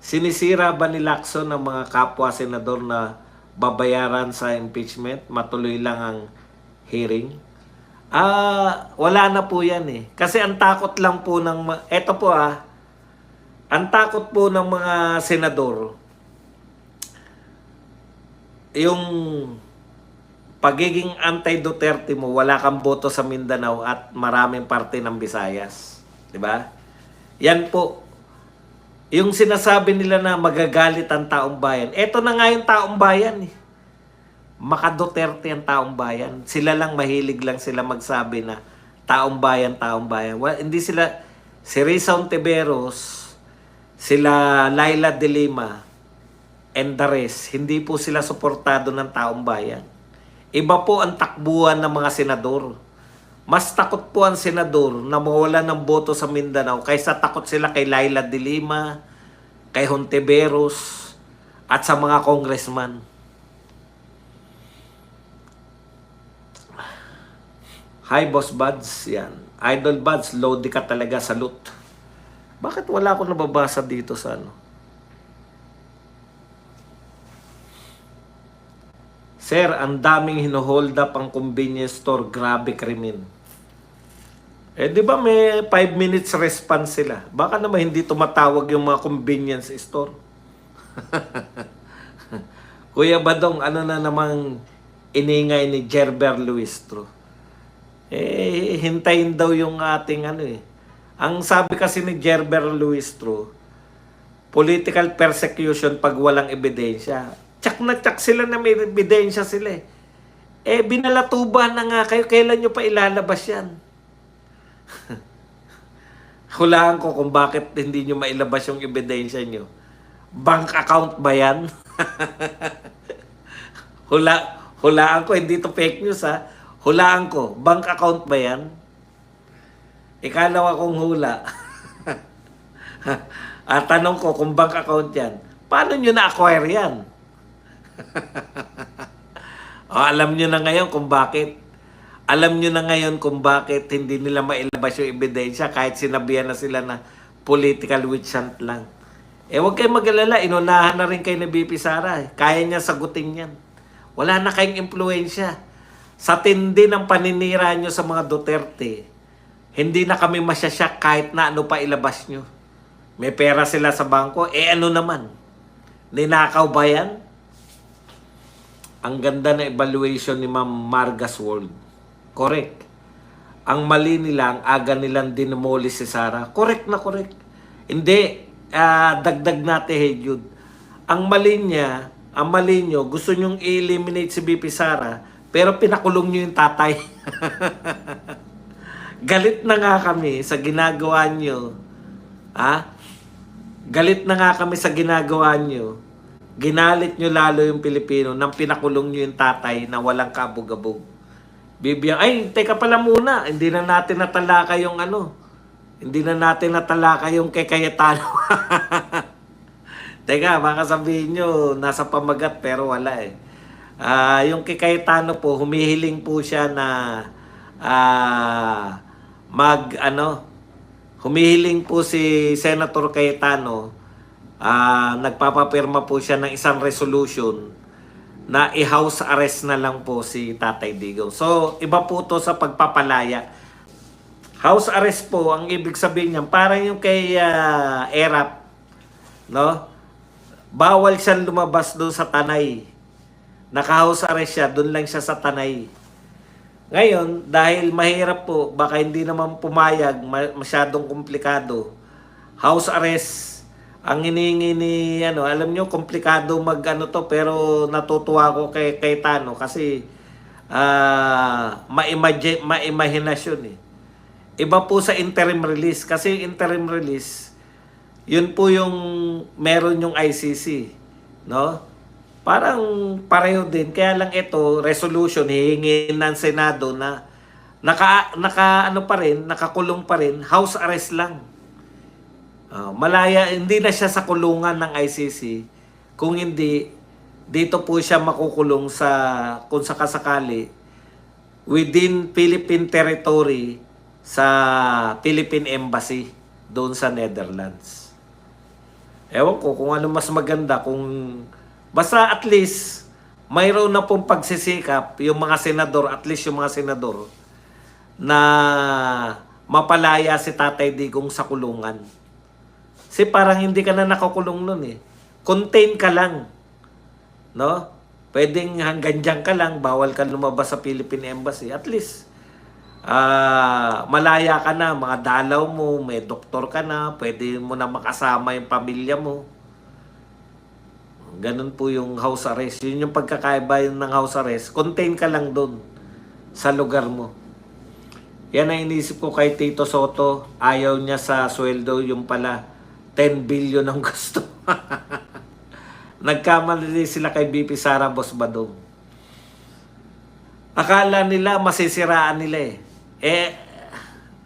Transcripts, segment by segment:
Sinisira ba ni Lacson ang mga kapwa senador na babayaran sa impeachment? Matuloy lang ang hearing? Wala na po yan eh. Kasi ang takot lang po ng... Eto po ang takot po ng mga senador, yung pagiging anti-Duterte mo, wala kang boto sa Mindanao at maraming parte ng Visayas. 'Di ba? Yan po. Yung sinasabi nila na magagalit ang taong bayan. Eto na nga yung taong bayan eh. Maka-Duterte ang taong bayan. Sila lang, mahilig lang sila magsabi na taong bayan, taong bayan. Well, hindi sila, si Risa Ontiveros, sila Laila de Lima, and the rest, hindi po sila suportado ng taong bayan. Iba po ang takbuhan ng mga senador. Mas takot po ang senador na mawala ng boto sa Mindanao kaysa takot sila kay Laila de Lima, kay Hontiveros, at sa mga congressman. Hi, Boss Buds. Yan. Idol Buds, load ka talaga, salute. Bakit wala akong nababasa dito sa ano? Sir, ang daming hinuhold up ang convenience store. Grabe krimen. Di ba may 5 minutes response sila? Baka naman hindi tumatawag yung mga convenience store. Kuya Badong, ano na namang iningay ni Gerber Luistro? Hintayin daw yung ating ano eh. Ang sabi kasi ni Gerber Luistro, political persecution pag walang ebidensya. Tsak na tsak sila na may ebidensya sila eh. Binalatuba na nga kayo, kailan nyo pa ilalabas yan? Hulaan ko kung bakit hindi nyo mailabas yung ebidensya nyo. Bank account ba yan? Hulaan ko, hindi to fake news ha. Hulaan ko, bank account ba yan? Ikalawa kong hula. At tanong ko kung bank account yan, paano nyo na-acquire yan? Alam nyo na ngayon kung bakit. Alam nyo na ngayon kung bakit hindi nila mailabas yung ebidensya kahit sinabihan na sila na political witch hunt lang. Huwag kayong mag-alala, inunahan na rin kayo ni BP Sara. Kaya niya sagutin yan. Wala na kayong impluensya. Sa tindi ng paninira nyo sa mga Duterte, hindi na kami masyasyak kahit na ano pa ilabas nyo. May pera sila sa bangko, ano naman? Ninakaw ba yan? Ang ganda na evaluation ni Ma'am Margas World. Correct. Ang mali nila, ang aga nilang dinemoli si Sara. Correct na correct. Hindi, dagdag natin, hey Jude. Ang mali niya, ang mali nyo, gusto nyong i-eliminate si BP Sara, pero pinakulong nyo yung tatay. Galit na nga kami sa ginagawa nyo. Galit na nga kami sa ginagawa nyo. Ginalit nyo lalo yung Pilipino nang pinakulong nyo yung tatay na walang kabog-abog. Bibiyang, teka pala muna. Hindi na natin natalaka yung ano. Hindi na natin natalaka yung kay Cayetano. Teka, baka sabihin nyo, nasa pamagat pero wala eh. Yung kay Cayetano po, humihiling po siya na humihiling po si Senator Cayetano, nagpapapirma po siya ng isang resolution na i-house arrest na lang po si Tatay Digong. So, iba po to sa pagpapalaya. House arrest po, ang ibig sabihin niyan, parang yung kay ERAP, no? Bawal siyang lumabas doon sa Tanay. Naka-house arrest siya, doon lang siya sa Tanay. Ngayon, dahil mahirap po, baka hindi naman pumayag, masyadong komplikado. House arrest, ang hinihingi ni, alam nyo, komplikado to, pero natutuwa ko kay Tano kasi maimahinasyon eh. Iba po sa interim release, kasi interim release, yun po yung meron yung ICC, no? Parang pareho din. Kaya lang ito, resolution, hihingin ng Senado na nakakulong pa rin, house arrest lang. Malaya, hindi na siya sa kulungan ng ICC. Kung hindi, dito po siya makukulong sa, kung sakasakali, within Philippine territory sa Philippine Embassy doon sa Netherlands. Ewan ko kung ano mas maganda, kung basta at least mayroon na pong pagsisikap yung mga senador, at least yung mga senador, na mapalaya si Tatay Digong sa kulungan. Kasi parang hindi ka na nakakulong nun eh. Contain ka lang. No? Pwedeng hanggang dyan ka lang, bawal ka lumabas sa Philippine Embassy. At least, malaya ka na, mga dalaw mo, may doktor ka na, pwede mo na makasama yung pamilya mo. Ganun po yung house arrest. Yun yung pagkakaiba yun ng house arrest. Contain ka lang doon sa lugar mo. Yan ang inisip ko kay Tito Soto. Ayaw niya sa sweldo, yung pala 10 billion ang gusto. Nagkamali sila kay BP Sara, Boss Badong. Akala nila masisiraan nila eh.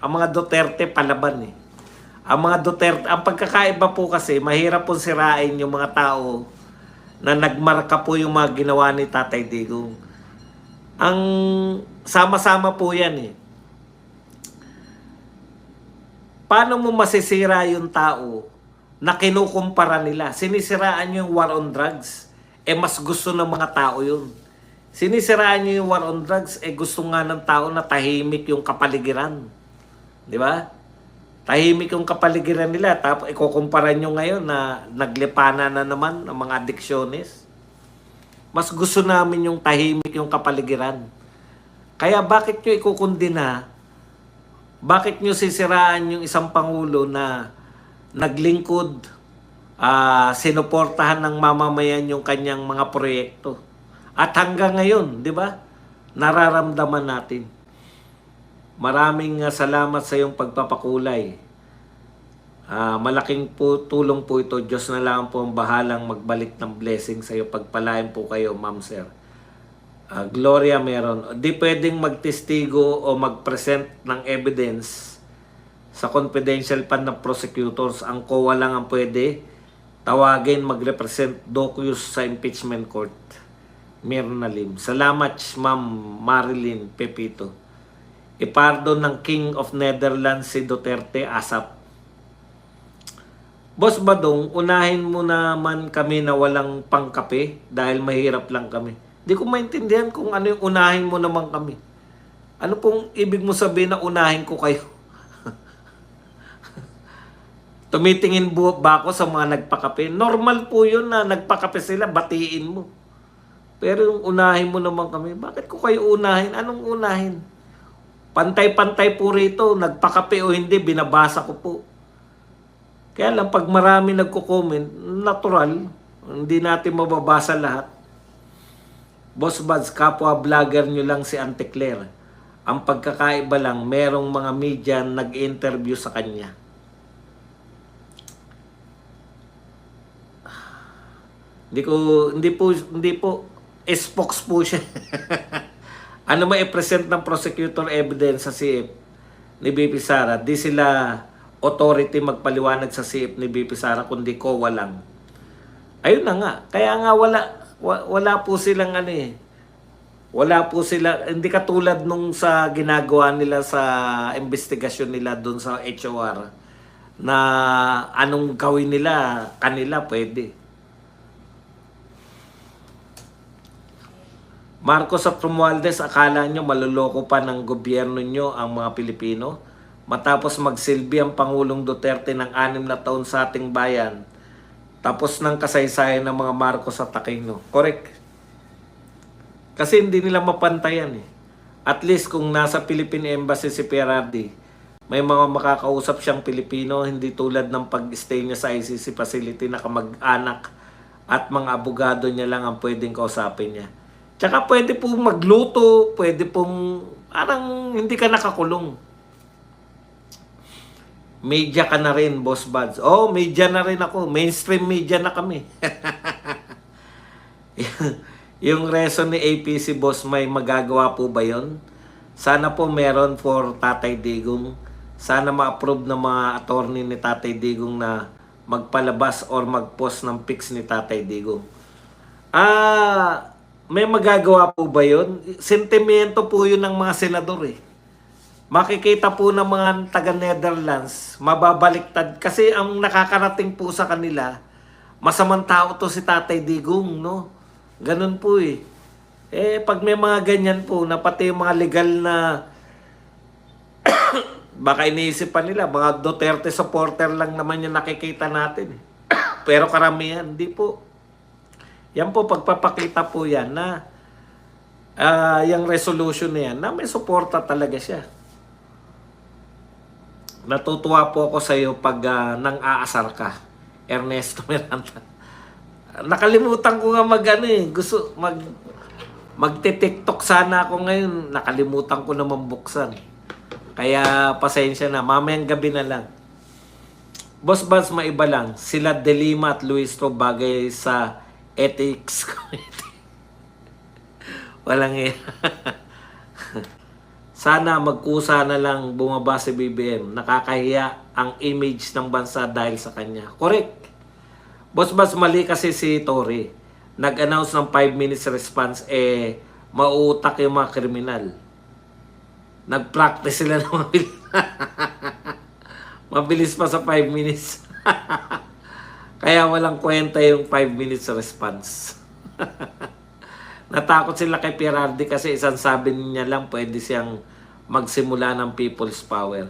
Ang mga Duterte palaban eh. Ang mga Duterte, ang pagkakaiba po kasi, mahirap pong sirain yung mga tao na nagmarka po yung mga ginawa ni Tatay Digong. Ang sama-sama po yan eh. Paano mo masisira yung tao na kinukumpara nila? Sinisiraan yung war on drugs. Mas gusto ng mga tao yun. Sinisiraan nyo yung war on drugs, gusto nga ng tao na tahimik yung kapaligiran. Di ba? Tahimik yung kapaligiran nila. Tapos ikukumpara nyo ngayon na naglipana na naman ng mga adiksyonist. Mas gusto namin yung tahimik yung kapaligiran. Kaya bakit nyo ikukundina? Bakit nyo sisiraan yung isang pangulo na naglingkod, sinuportahan ng mamamayan yung kanyang mga proyekto? At hanggang ngayon, di ba? Nararamdaman natin. Maraming salamat sa iyong pagpapakulay. Malaking po, tulong po ito. Diyos na lang po ang bahalang magbalik ng blessing sa iyo. Pagpalain po kayo, ma'am, sir. Gloria meron. Di pwedeng magtestigo o mag-present ng evidence sa confidential fund ng prosecutors. Ang COA lang ang pwede tawagin, mag-represent docus sa impeachment court. Meron na lim. Salamat, Ma'am Marilyn Pepito. Ipardon ng King of Netherlands si Duterte ASAP. Boss Badong, unahin mo naman kami na walang pangkape dahil mahirap lang kami. Di ko maintindihan kung ano yung unahin mo naman kami. Ano pong ibig mo sabihin na unahin ko kayo? Tumitingin ba ako sa mga nagpakape? Normal po yun na nagpakape sila, batiin mo. Pero yung unahin mo naman kami, bakit ko kayo unahin? Anong unahin? Pantay-pantay po rito, nagpakape o hindi, binabasa ko po. Kaya lang, pag marami nagko-comment, natural, hindi natin mababasa lahat. Boss Buds, kapwa vlogger nyo lang si Auntie Claire. Ang pagkakaiba lang, merong mga media nag-interview sa kanya. Hindi po, spokes po siya. Ano ma-present ng prosecutor evidence sa CF ni BP Sara? Di sila authority magpaliwanag sa CF ni BP Sara, kundi COA lang. Ayun na nga. Kaya nga wala po silang ano eh. Wala po sila, hindi katulad nung sa ginagawa nila sa investigasyon nila doon sa HOR na anong gawin nila, kanila pwede. Marcos at Romualdez, akala nyo maluloko pa ng gobyerno nyo ang mga Pilipino? Matapos magsilbi ang Pangulong Duterte ng 6 na taon sa ating bayan, tapos ng kasaysayan ng mga Marcos at Aquino. Correct. Kasi hindi nila mapantayan eh. At least kung nasa Philippine Embassy si Perardi, may mga makakausap siyang Pilipino, hindi tulad ng pag-stay niya sa ICC facility na kamag-anak at mga abogado niya lang ang pwedeng kausapin niya. Tsaka pwede pong magluto, pwede pong, parang hindi ka nakakulong. Media ka na rin, Boss Buds. Oh, media na rin ako. Mainstream media na kami. Yung reason ni APC, Boss, may magagawa po ba yun? Sana po meron for Tatay Digong. Sana ma-approve ng mga attorney ni Tatay Digong na magpalabas or mag-post ng pics ni Tatay Digong. May magagawa po ba yun? Sentimento po yun ng mga senador eh. Makikita po ng mga taga-Netherlands, mababaliktad. Kasi ang nakakarating po sa kanila, masamang tao to si Tatay Digong, no? Ganun po eh. Pag may mga ganyan po, na pati yung mga legal na, baka iniisip pa nila, mga Duterte supporter lang naman yung nakikita natin. Pero karamihan, hindi po. Yan po, pagpapakita po yan na yung resolution na yan, na may suporta talaga siya. Natutuwa po ako sa iyo pag nang aasar ka, Ernesto Miranda. Nakalimutan ko nga gusto magte-TikTok sana ako ngayon. Nakalimutan ko naman buksan. Kaya pasensya na, mamayang gabi na lang. Boss Bans, maiba lang. Sila De Lima at Luis to bagay sa ethics committee. Walang Sana magkusa na lang bumaba si BBM. Nakakahiya ang image ng bansa dahil sa kanya. Correct. Boss Bans, mali kasi si Tory. Nag-announce ng 5 minutes response, mauutak yung mga kriminal. Nag-practice sila ng mabilis. Mabilis pa sa 5 minutes. Kaya walang kwenta yung 5 minutes response. Natakot sila kay Pierardi kasi isang sabi niya lang pwede siyang magsimula ng people's power.